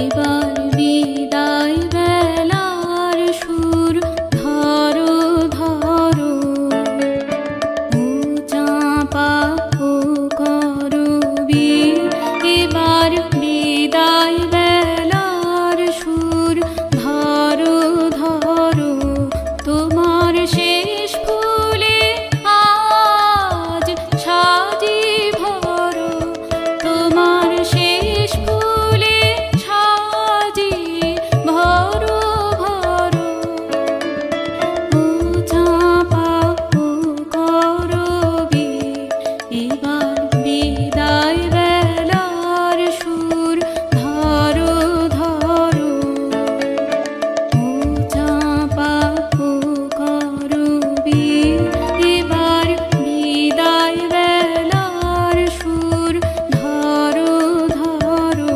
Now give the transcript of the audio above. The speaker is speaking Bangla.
এবার বিদায় বেলার সুর ধরো ধরো, ও চাঁপা ও করবী। এবার বিদায় বেলার সুর ধরো ধরো, তোমার শেষ ফুলে আজ সাজি ভরো, তোমার শেষ ফুলে সাজি ভরো ভরো। ও চাঁপা ও করবী, এবার বিদায় বেলার সুর ধরো ধরো, ও চাঁপা ও করবী। এবার বিদায় বেলার সুর ধরো ধরো।